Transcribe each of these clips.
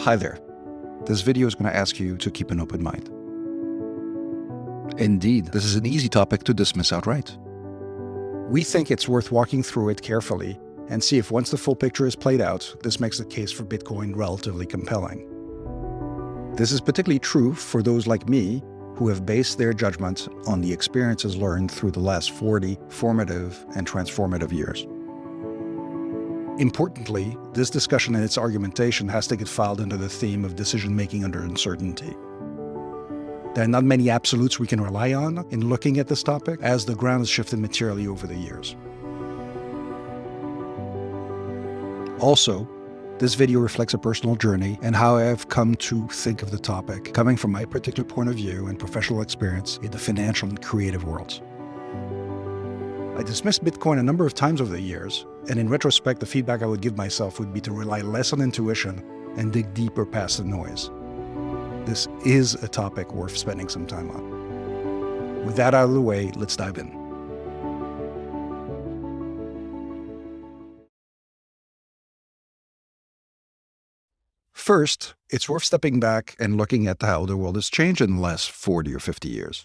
Hi there. This video is going to ask you to keep an open mind. Indeed, this is an easy topic to dismiss outright. We think it's worth walking through it carefully and see if once the full picture is played out, this makes the case for Bitcoin relatively compelling. This is particularly true for those like me who have based their judgment on the experiences learned through the last 40 formative and transformative years. Importantly, this discussion and its argumentation has to get filed under the theme of decision-making under uncertainty. There are not many absolutes we can rely on in looking at this topic, as the ground has shifted materially over the years. Also, this video reflects a personal journey and how I have come to think of the topic, coming from my particular point of view and professional experience in the financial and creative worlds. I dismissed Bitcoin a number of times over the years, and in retrospect, the feedback I would give myself would be to rely less on intuition and dig deeper past the noise. This is a topic worth spending some time on. With that out of the way, let's dive in. First, it's worth stepping back and looking at how the world has changed in the last 40 or 50 years.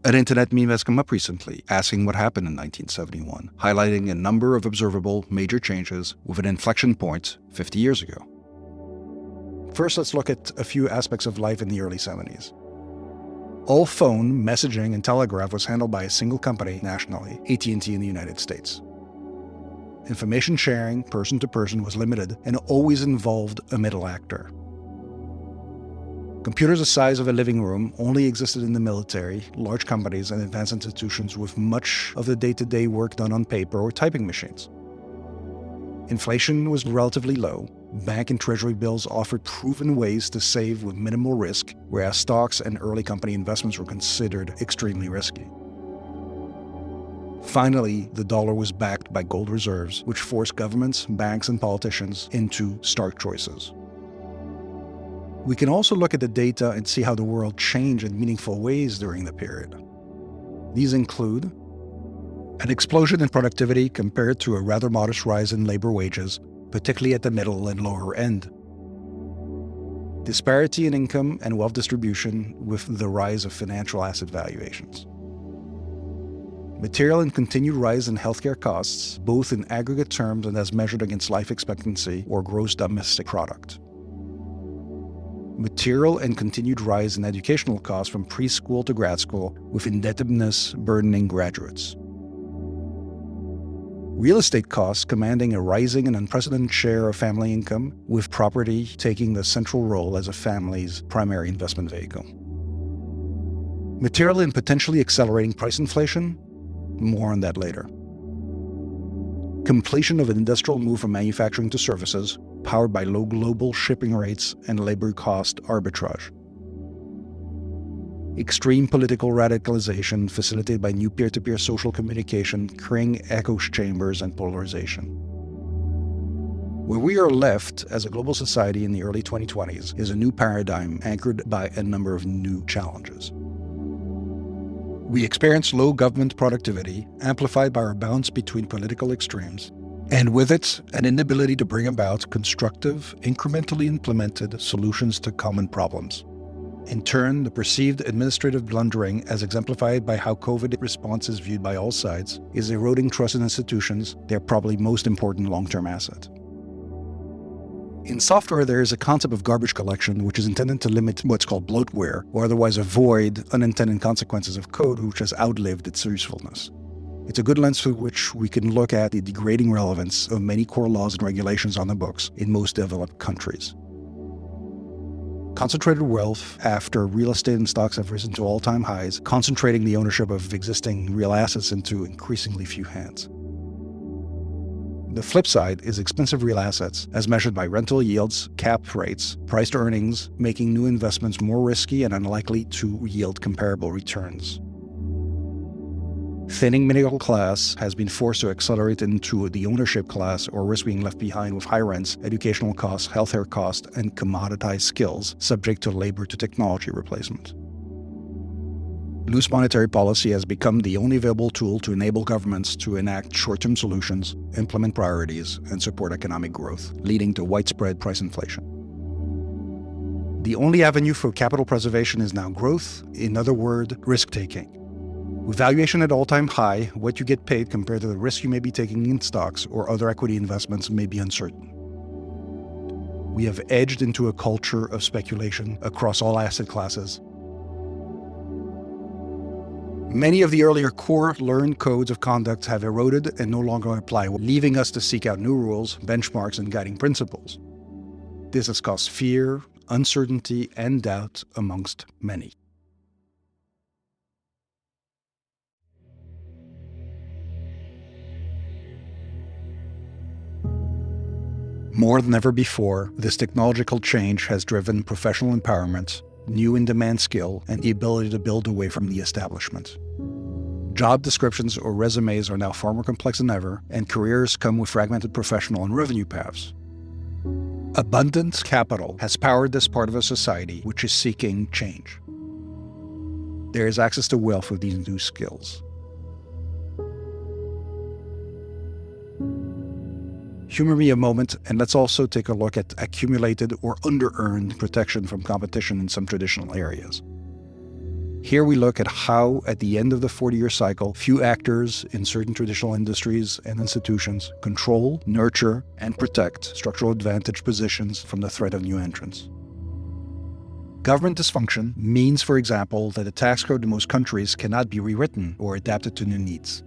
An internet meme has come up recently, asking what happened in 1971, highlighting a number of observable major changes with an inflection point 50 years ago. First, let's look at a few aspects of life in the early 70s. All phone, messaging, and telegraph was handled by a single company nationally, AT&T in the United States. Information sharing, person to person, was limited and always involved a middle actor. Computers the size of a living room only existed in the military, large companies, and advanced institutions with much of the day-to-day work done on paper or typing machines. Inflation was relatively low. Bank and treasury bills offered proven ways to save with minimal risk, whereas stocks and early company investments were considered extremely risky. Finally, the dollar was backed by gold reserves, which forced governments, banks, and politicians into stark choices. We can also look at the data and see how the world changed in meaningful ways during the period. These include an explosion in productivity compared to a rather modest rise in labor wages, particularly at the middle and lower end. Disparity in income and wealth distribution with the rise of financial asset valuations. Material and continued rise in healthcare costs, both in aggregate terms and as measured against life expectancy or gross domestic product. Material and continued rise in educational costs from preschool to grad school, with indebtedness burdening graduates. Real estate costs commanding a rising and unprecedented share of family income, with property taking the central role as a family's primary investment vehicle. Material and potentially accelerating price inflation. More on that later. Completion of an industrial move from manufacturing to services, powered by low global shipping rates and labor cost arbitrage. Extreme political radicalization facilitated by new peer-to-peer social communication, creating echo chambers and polarization. Where we are left as a global society in the early 2020s is a new paradigm anchored by a number of new challenges. We experience low government productivity, amplified by our balance between political extremes, and with it, an inability to bring about constructive, incrementally implemented solutions to common problems. In turn, the perceived administrative blundering, as exemplified by how COVID response is viewed by all sides, is eroding trust in institutions, their probably most important long-term asset. In software, there is a concept of garbage collection, which is intended to limit what's called bloatware, or otherwise avoid unintended consequences of code which has outlived its usefulness. It's a good lens through which we can look at the degrading relevance of many core laws and regulations on the books in most developed countries. Concentrated wealth after real estate and stocks have risen to all-time highs, concentrating the ownership of existing real assets into increasingly few hands. The flip side is expensive real assets, as measured by rental yields, cap rates, priced earnings, making new investments more risky and unlikely to yield comparable returns. Thinning middle class has been forced to accelerate into the ownership class or risk being left behind with high rents, educational costs, healthcare costs, and commoditized skills subject to labor to technology replacement. Loose monetary policy has become the only available tool to enable governments to enact short-term solutions, implement priorities, and support economic growth, leading to widespread price inflation. The only avenue for capital preservation is now growth, in other words, risk-taking. With valuation at all-time high, what you get paid compared to the risk you may be taking in stocks or other equity investments may be uncertain. We have edged into a culture of speculation across all asset classes. Many of the earlier core learned codes of conduct have eroded and no longer apply, leaving us to seek out new rules, benchmarks, and guiding principles. This has caused fear, uncertainty, and doubt amongst many. More than ever before, this technological change has driven professional empowerment, new in-demand skill, and the ability to build away from the establishment. Job descriptions or resumes are now far more complex than ever, and careers come with fragmented professional and revenue paths. Abundant capital has powered this part of a society which is seeking change. There is access to wealth with these new skills. Humor me a moment, and let's also take a look at accumulated or under-earned protection from competition in some traditional areas. Here we look at how, at the end of the 40-year cycle, few actors in certain traditional industries and institutions control, nurture, and protect structural advantage positions from the threat of new entrants. Government dysfunction means, for example, that the tax code in most countries cannot be rewritten or adapted to new needs.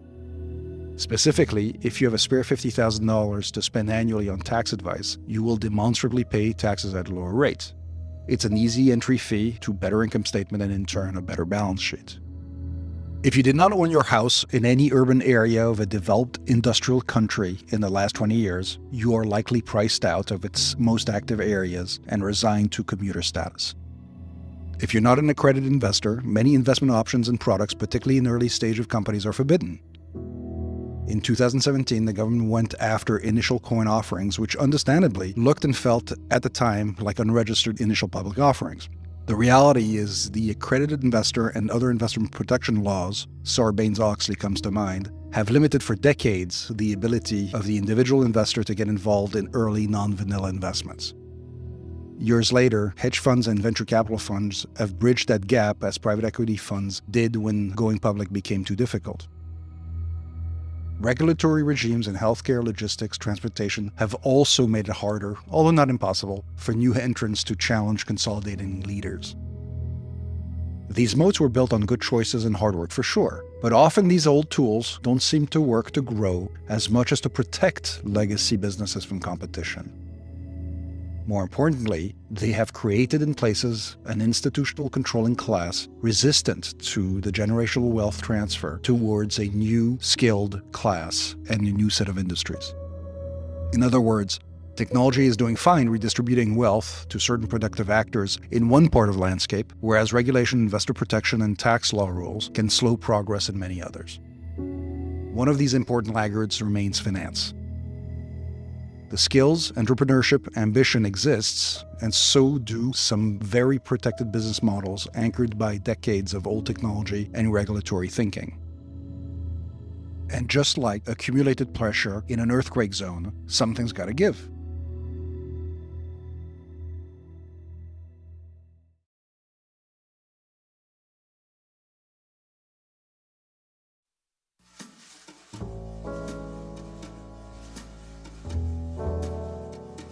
Specifically, if you have a spare $50,000 to spend annually on tax advice, you will demonstrably pay taxes at a lower rate. It's an easy entry fee to better income statement and in turn a better balance sheet. If you did not own your house in any urban area of a developed industrial country in the last 20 years, you are likely priced out of its most active areas and resigned to commuter status. If you're not an accredited investor, many investment options and products, particularly in the early stage of companies, are forbidden. In 2017, the government went after initial coin offerings, which understandably looked and felt at the time like unregistered initial public offerings. The reality is the accredited investor and other investment protection laws, Sarbanes-Oxley comes to mind, have limited for decades the ability of the individual investor to get involved in early non-vanilla investments. Years later, hedge funds and venture capital funds have bridged that gap as private equity funds did when going public became too difficult. Regulatory regimes in healthcare, logistics, transportation have also made it harder, although not impossible, for new entrants to challenge consolidating leaders. These moats were built on good choices and hard work for sure, but often these old tools don't seem to work to grow as much as to protect legacy businesses from competition. More importantly, they have created in places an institutional controlling class resistant to the generational wealth transfer towards a new skilled class and a new set of industries. In other words, technology is doing fine redistributing wealth to certain productive actors in one part of the landscape, whereas regulation, investor protection, and tax law rules can slow progress in many others. One of these important laggards remains finance. The skills, entrepreneurship, ambition exists, and so do some very protected business models anchored by decades of old technology and regulatory thinking. And just like accumulated pressure in an earthquake zone, something's got to give.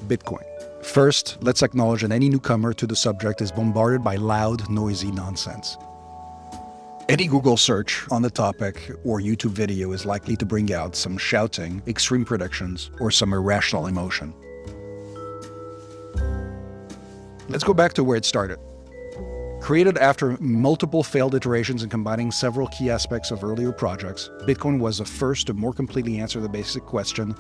Bitcoin. First, let's acknowledge that any newcomer to the subject is bombarded by loud, noisy nonsense. Any Google search on the topic or YouTube video is likely to bring out some shouting, extreme predictions, or some irrational emotion. Let's go back to where it started. Created after multiple failed iterations and combining several key aspects of earlier projects, Bitcoin was the first to more completely answer the basic question: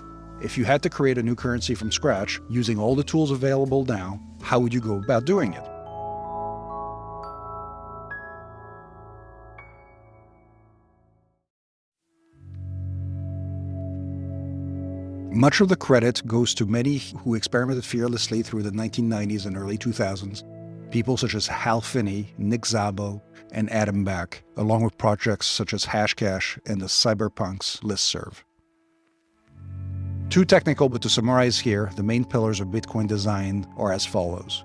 if you had to create a new currency from scratch, using all the tools available now, how would you go about doing it? Much of the credit goes to many who experimented fearlessly through the 1990s and early 2000s, people such as Hal Finney, Nick Szabo, and Adam Back, along with projects such as Hashcash and the Cyberpunks listserv. Too technical, but to summarize here, the main pillars of Bitcoin design are as follows.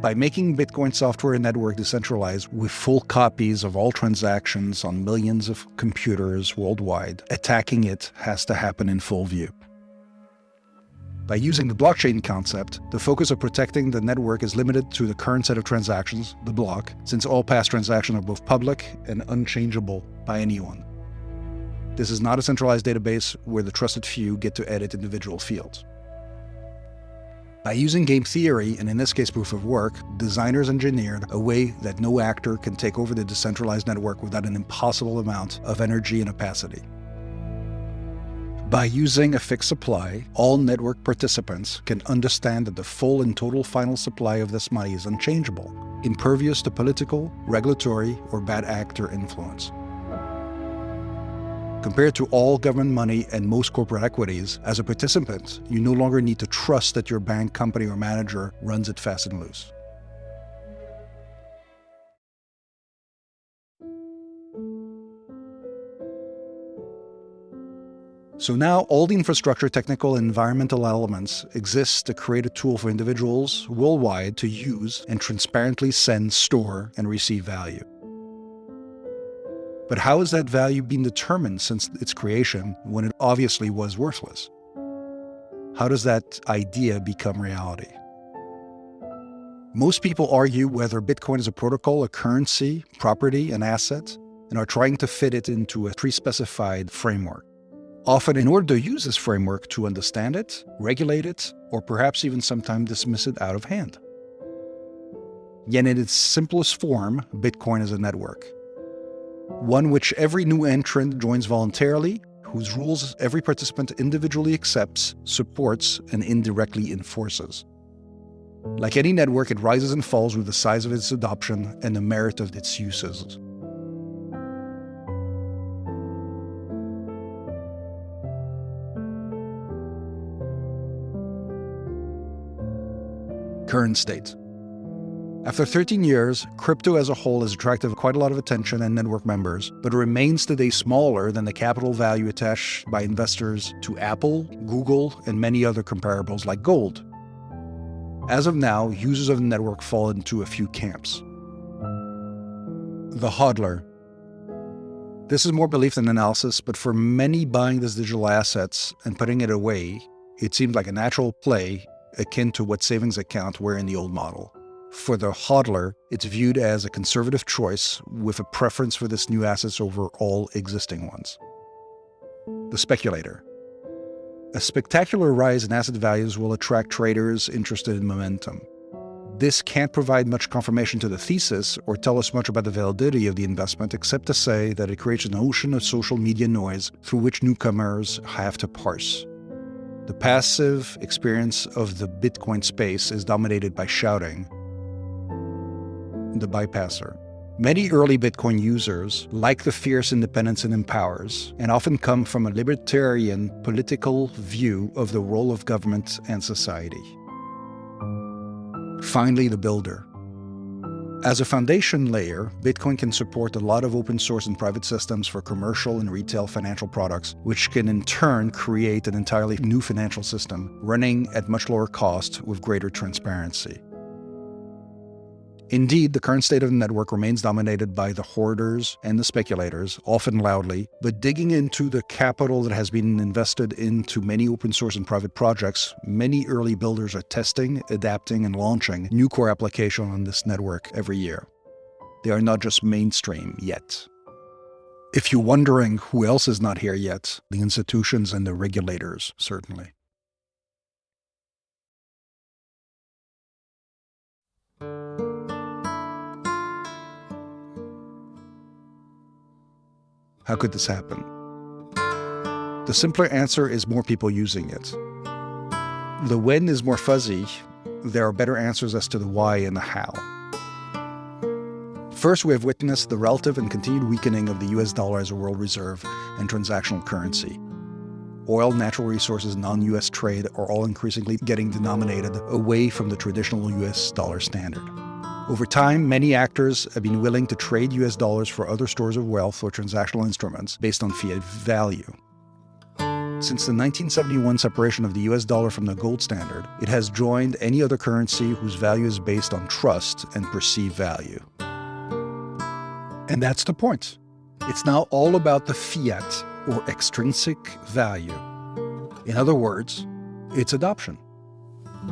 By making Bitcoin software and network decentralized with full copies of all transactions on millions of computers worldwide, attacking it has to happen in full view. By using the blockchain concept, the focus of protecting the network is limited to the current set of transactions, the block, since all past transactions are both public and unchangeable by anyone. This is not a centralized database where the trusted few get to edit individual fields. By using game theory, and in this case proof of work, designers engineered a way that no actor can take over the decentralized network without an impossible amount of energy and opacity. By using a fixed supply, all network participants can understand that the full and total final supply of this money is unchangeable, impervious to political, regulatory, or bad actor influence. Compared to all government money and most corporate equities, as a participant, you no longer need to trust that your bank, company, or manager runs it fast and loose. So now all the infrastructure, technical, and environmental elements exist to create a tool for individuals worldwide to use and transparently send, store, and receive value. But how has that value been determined since its creation when it obviously was worthless? How does that idea become reality? Most people argue whether Bitcoin is a protocol, a currency, property, an asset, and are trying to fit it into a pre-specified framework. Often in order to use this framework to understand it, regulate it, or perhaps even sometimes dismiss it out of hand. Yet in its simplest form, Bitcoin is a network. One which every new entrant joins voluntarily, whose rules every participant individually accepts, supports, and indirectly enforces. Like any network, it rises and falls with the size of its adoption and the merit of its uses. Current state. After 13 years, crypto as a whole has attracted quite a lot of attention and network members, but remains today smaller than the capital value attached by investors to Apple, Google, and many other comparables like gold. As of now, users of the network fall into a few camps. The hodler. This is more belief than analysis, but for many buying these digital assets and putting it away, it seemed like a natural play akin to what savings accounts were in the old model. For the hodler, it's viewed as a conservative choice with a preference for this new assets over all existing ones. The speculator. A spectacular rise in asset values will attract traders interested in momentum. This can't provide much confirmation to the thesis or tell us much about the validity of the investment, except to say that it creates an ocean of social media noise through which newcomers have to parse. The passive experience of the Bitcoin space is dominated by shouting. The bypasser. Many early Bitcoin users like the fierce independence it empowers, and often come from a libertarian political view of the role of government and society. Finally, the builder. As a foundation layer, Bitcoin can support a lot of open source and private systems for commercial and retail financial products, which can in turn create an entirely new financial system, running at much lower cost with greater transparency. Indeed, the current state of the network remains dominated by the hoarders and the speculators, often loudly, but digging into the capital that has been invested into many open source and private projects, many early builders are testing, adapting, and launching new core applications on this network every year. They are not just mainstream yet. If you're wondering who else is not here yet, the institutions and the regulators, certainly. How could this happen? The simpler answer is more people using it. The when is more fuzzy. There are better answers as to the why and the how. First, we have witnessed the relative and continued weakening of the US dollar as a world reserve and transactional currency. Oil, natural resources, non-US trade are all increasingly getting denominated away from the traditional US dollar standard. Over time, many actors have been willing to trade US dollars for other stores of wealth or transactional instruments based on fiat value. Since the 1971 separation of the US dollar from the gold standard, it has joined any other currency whose value is based on trust and perceived value. And that's the point. It's now all about the fiat, or extrinsic value. In other words, its adoption.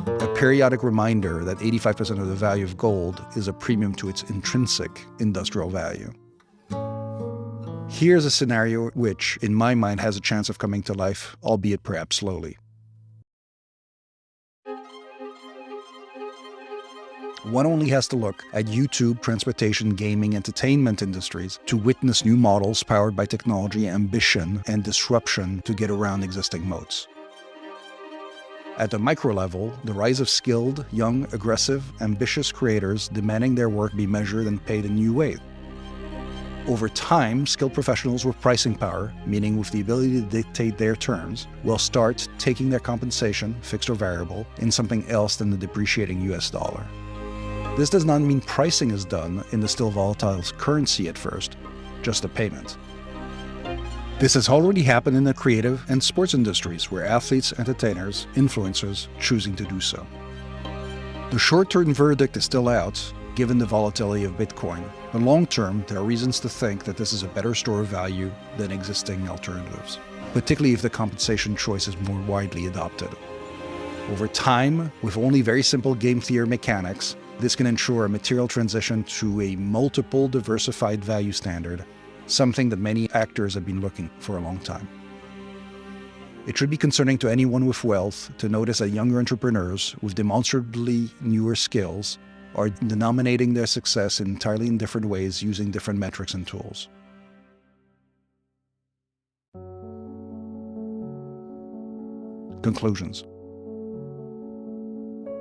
A periodic reminder that 85% of the value of gold is a premium to its intrinsic industrial value. Here's a scenario which, in my mind, has a chance of coming to life, albeit perhaps slowly. One only has to look at YouTube, transportation, gaming, entertainment industries to witness new models powered by technology, ambition, and disruption to get around existing moats. At the micro level, the rise of skilled, young, aggressive, ambitious creators demanding their work be measured and paid a new way. Over time, skilled professionals with pricing power, meaning with the ability to dictate their terms, will start taking their compensation, fixed or variable, in something else than the depreciating US dollar. This does not mean pricing is done in the still volatile currency at first, just a payment. This has already happened in the creative and sports industries, where athletes, entertainers, influencers choosing to do so. The short-term verdict is still out, given the volatility of Bitcoin. The long term, there are reasons to think that this is a better store of value than existing alternatives, particularly if the compensation choice is more widely adopted. Over time, with only very simple game theory mechanics, this can ensure a material transition to a multiple diversified value standard, something that many actors have been looking for a long time. It should be concerning to anyone with wealth to notice that younger entrepreneurs with demonstrably newer skills are denominating their success in entirely different ways using different metrics and tools. Conclusions.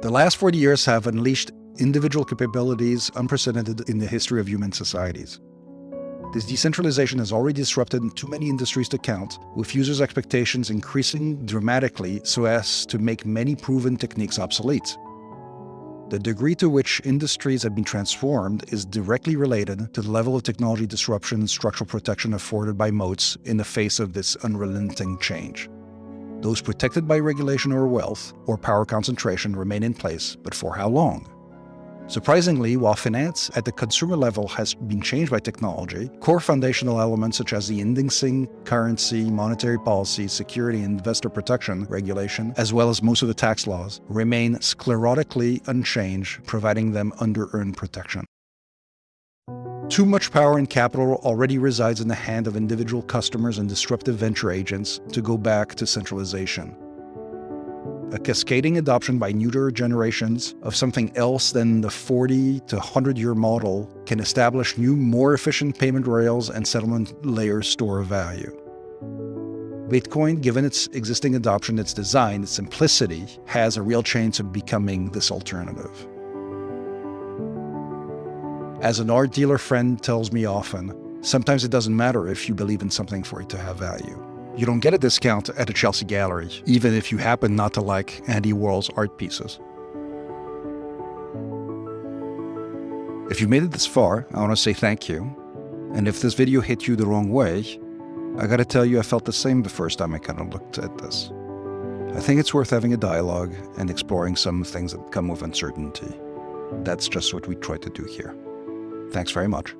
The last 40 years have unleashed individual capabilities unprecedented in the history of human societies. This decentralization has already disrupted too many industries to count, with users' expectations increasing dramatically so as to make many proven techniques obsolete. The degree to which industries have been transformed is directly related to the level of technology disruption and structural protection afforded by moats in the face of this unrelenting change. Those protected by regulation or wealth or power concentration remain in place, but for how long? Surprisingly, while finance at the consumer level has been changed by technology, core foundational elements such as the indexing, currency, monetary policy, security, and investor protection regulation, as well as most of the tax laws, remain sclerotically unchanged, providing them under-earned protection. Too much power and capital already resides in the hand of individual customers and disruptive venture agents to go back to centralization. A cascading adoption by newer generations of something else than the 40 to 100-year model can establish new, more efficient payment rails and settlement layers store of value. Bitcoin, given its existing adoption, its design, its simplicity, has a real chance of becoming this alternative. As an art dealer friend tells me often, sometimes it doesn't matter if you believe in something for it to have value. You don't get a discount at a Chelsea gallery, even if you happen not to like Andy Warhol's art pieces. If you made it this far, I want to say thank you. And if this video hit you the wrong way, I gotta tell you I felt the same the first time I kind of looked at this. I think it's worth having a dialogue and exploring some things that come with uncertainty. That's just what we try to do here. Thanks very much.